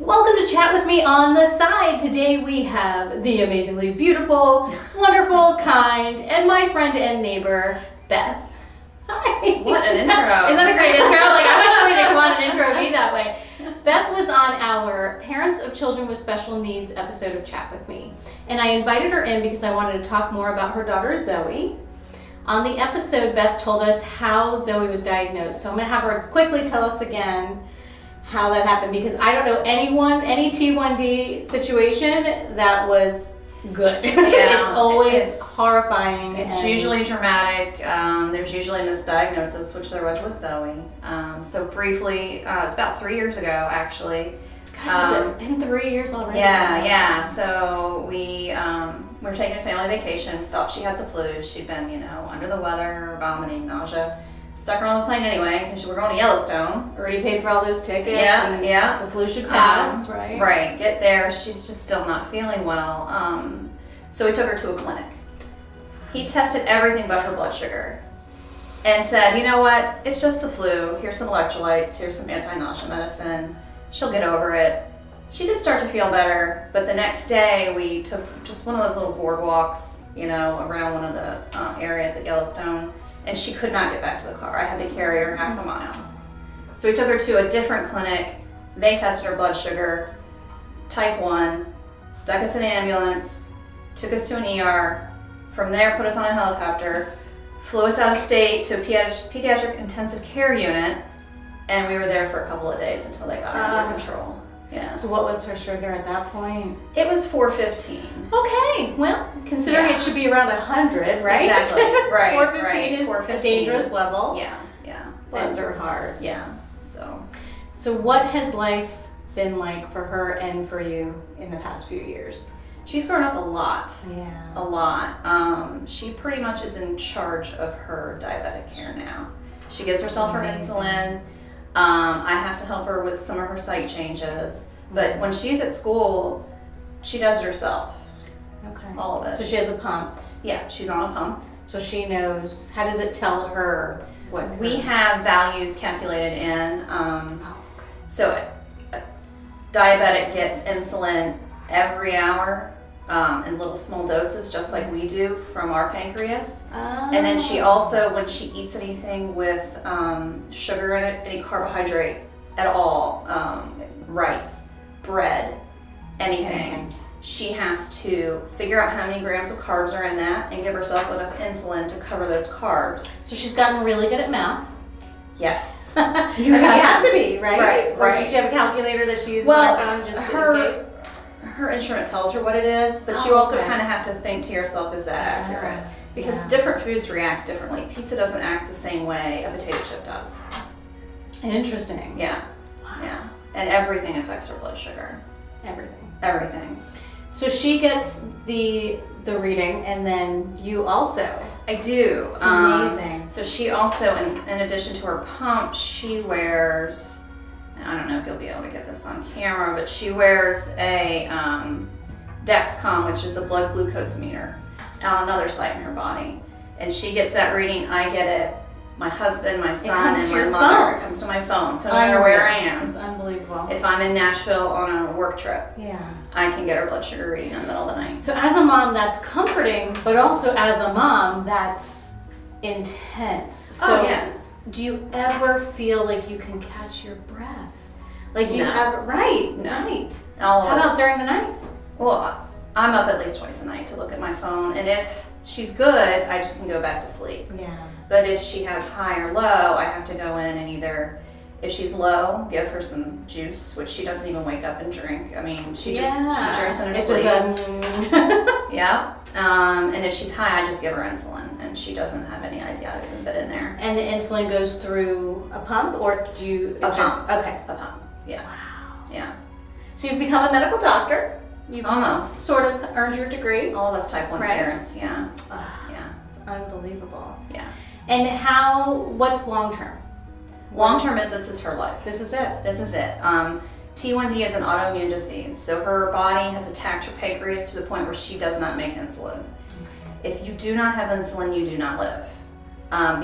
Welcome to Chat With Me on the Side. Today we have the amazingly beautiful, wonderful, kind, and my friend and neighbor, Beth. Hi. What an intro. Isn't that a great intro? Like, I'm not somebody to want an intro be that way. Beth was on our Parents of Children with Special Needs episode of Chat With Me. And I invited her in because I wanted to talk more about her daughter, Zoe. On the episode, Beth told us how Zoe was diagnosed. So I'm going to have her quickly tell us again how that happened, because I don't know any T1D situation that was good. Yeah, it's always horrifying. It's usually traumatic. There's usually a misdiagnosis, which there was with Zoe. So briefly, it's about 3 years ago, actually. Gosh, has it been 3 years already? Yeah. So we were taking a family vacation. Thought she had the flu. She'd been, under the weather, vomiting, nausea. Stuck her on the plane anyway because we were going to Yellowstone. Already paid for all those tickets. Yeah. The flu should pass, right? Right. Get there. She's just still not feeling well. So we took her to a clinic. He tested everything but her blood sugar and said, you know what? It's just the flu. Here's some electrolytes. Here's some anti-nausea medicine. She'll get over it. She did start to feel better, but the next day we took just one of those little boardwalks, around one of the areas at Yellowstone. And she could not get back to the car. I had to carry her half a mile. So we took her to a different clinic. They tested her blood sugar, type 1, stuck us in an ambulance, took us to an ER. From there, put us on a helicopter, flew us out of state to a pediatric intensive care unit, and we were there for a couple of days until they got her under control. Yeah. So what was her sugar at that point? It was 415. Okay, well, considering it should be around 100, right? Exactly, right. 415 is 415. a dangerous level. Yeah. Bless her heart. Yeah, So what has life been like for her and for you in the past few years? She's grown up a lot. Yeah. A lot. She pretty much is in charge of her diabetic care now. She gives herself her insulin. I have to help her with some of her site changes. But when she's at school, she does it herself. Okay. All of it. So she has a pump. Yeah, she's on a pump. So she knows, how does it tell her what? We have values calculated in. So a diabetic gets insulin every hour in little small doses, just like we do from our pancreas. And then she also, when she eats anything with sugar in it, any carbohydrate at all, rice, bread, anything, she has to figure out how many grams of carbs are in that and give herself enough insulin to cover those carbs. So she's gotten really good at math. Yes. You have to be, right? Right. Or does she have a calculator that she uses on her phone just in case? Her instrument tells her what it is, but you also kind of have to think to yourself, is that accurate? Because different foods react differently. Pizza doesn't act the same way a potato chip does. Interesting. Yeah. And everything affects her blood sugar. Everything. So she gets the reading, and then you also. I do. It's amazing. So she also, in addition to her pump, she wears, I don't know if you'll be able to get this on camera, but she wears a Dexcom, which is a blood glucose meter, on another site in her body. And she gets that reading, I get it, my husband, my son, and my mother. It comes to my phone. So no matter where I am. It's unbelievable. If I'm in Nashville on a work trip, yeah, I can get her blood sugar reading in the middle of the night. So as a mom, that's comforting, but also as a mom, that's intense. So do you ever feel like you can catch your breath? Like, do you ever? Right. How about during the night? Well, I'm up at least twice a night to look at my phone, and if she's good, I just can go back to sleep. Yeah. But if she has high or low, I have to go in and either, if she's low, give her some juice, which she doesn't even wake up and drink. I mean, she drinks in her sleep. Yeah. And if she's high, I just give her insulin, and she doesn't have any idea I've even been in there. And the insulin goes through a pump, or do you? A pump. Okay. A pump. Yeah. Wow. Yeah. So you've become a medical doctor. You've almost sort of earned your degree. All of us type 1 parents. Yeah. It's unbelievable. Yeah. And what's long term? Long term is this is her life. This is it. This is it. T1D is an autoimmune disease, so her body has attacked her pancreas to the point where she does not make insulin. If you do not have insulin, you do not live,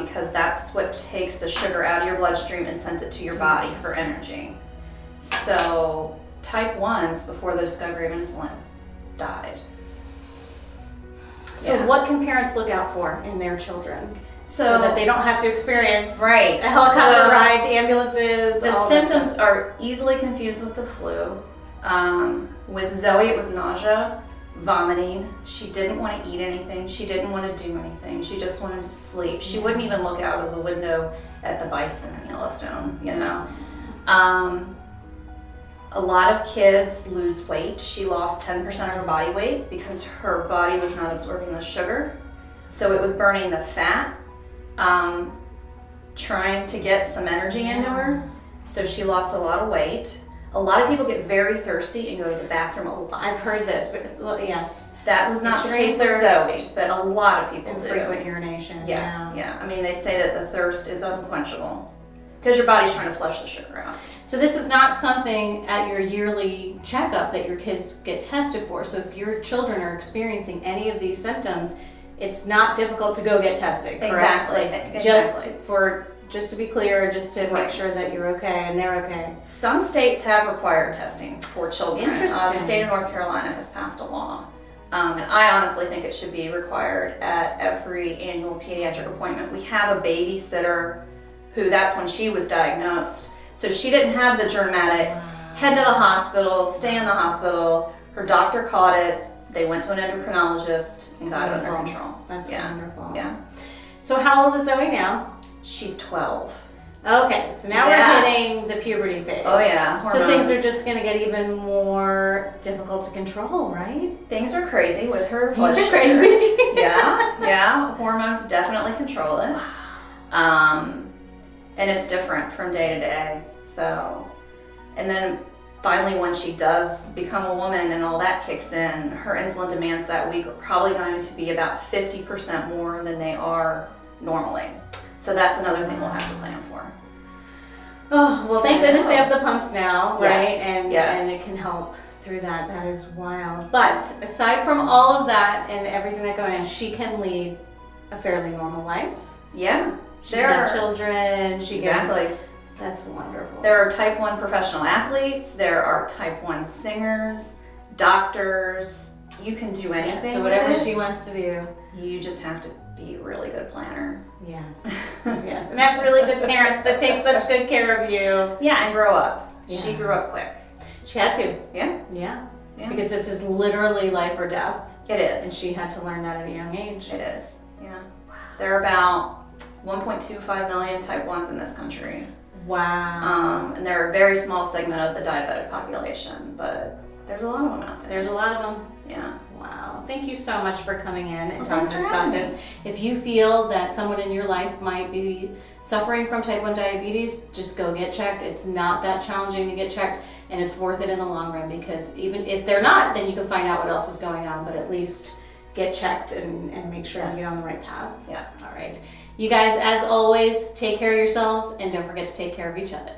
because that's what takes the sugar out of your bloodstream and sends it to your body for energy. So type 1s before the discovery of insulin died. So Yeah. what can parents look out for in their children so So that they don't have to experience right. a helicopter So ride, the ambulances, the all that symptoms stuff? are easily confused with the flu. With Zoe, it was nausea, vomiting. She didn't want to eat anything. She didn't want to do anything. She just wanted to sleep. She wouldn't even look out of the window at the bison in Yellowstone, you know. A lot of kids lose weight. She lost 10% of her body weight because her body was not absorbing the sugar. So it was burning the fat, trying to get some energy into her. So she lost a lot of weight. A lot of people get very thirsty and go to the bathroom a lot. I've heard this, but well, yes. That was not the Extreme case with thirst. Zoe, but a lot of people And do. frequent urination. Yeah. I mean, they say that the thirst is unquenchable because your body's trying to flush the sugar out. So this is not something at your yearly checkup that your kids get tested for. So if your children are experiencing any of these symptoms, it's not difficult to go get tested, correct? Exactly. Just to be clear, just to make Right. sure that you're okay and they're okay. Some states have required testing for children. Interesting. The state of North Carolina has passed a law. And I honestly think it should be required at every annual pediatric appointment. We have a babysitter who that's when she was diagnosed. So she didn't have the dramatic head to the hospital, stay in the hospital. Her doctor caught it. They went to an endocrinologist and got it under control. That's wonderful. Yeah. So how old is Zoe now? She's 12. Okay, so now Yes. we're hitting the puberty phase. Oh yeah. So things are Hormones. just going to get even more difficult to control, right? Things are crazy with her. Things blood are sugar. crazy. Yeah. Hormones definitely control it. And it's different from day to day. So, and then finally when she does become a woman and all that kicks in, her insulin demands that week are probably going to be about 50% more than they are normally. So that's another thing we'll have to plan for. Oh, well, thank goodness they have the pumps now, right? Yes, And yes. it can help through that. That is wild. But aside from all of that and everything that going on, she can lead a fairly normal life. Yeah. She can have children. She Exactly. can. That's wonderful. There are type 1 professional athletes. There are type 1 singers, doctors. You can do anything. So with whatever it. she wants to do. You just have to be a really good planner. Yes. Yes. And have really good parents that take such good care of you. Yeah, and grow up. Yeah. She grew up quick. She had to. Yeah. Yeah. Yeah. Because this is literally life or death. It And is. she had to learn that at a young age. It is. Yeah. There are about 1.25 million type 1s in this country. Wow. And they're a very small segment of the diabetic population, but there's a lot of them out there. There's a lot of them. Yeah. Wow. Thank you so much for coming in and Well, talking thanks to us for about having this. If you feel that someone in your life might be suffering from type 1 diabetes, just go get checked. It's not that challenging to get checked, and it's worth it in the long run because even if they're not, then you can find out what else is going on, but at least get checked and make sure Yes. you get on the right path. Yeah. All right. You guys, as always, take care of yourselves and don't forget to take care of each other.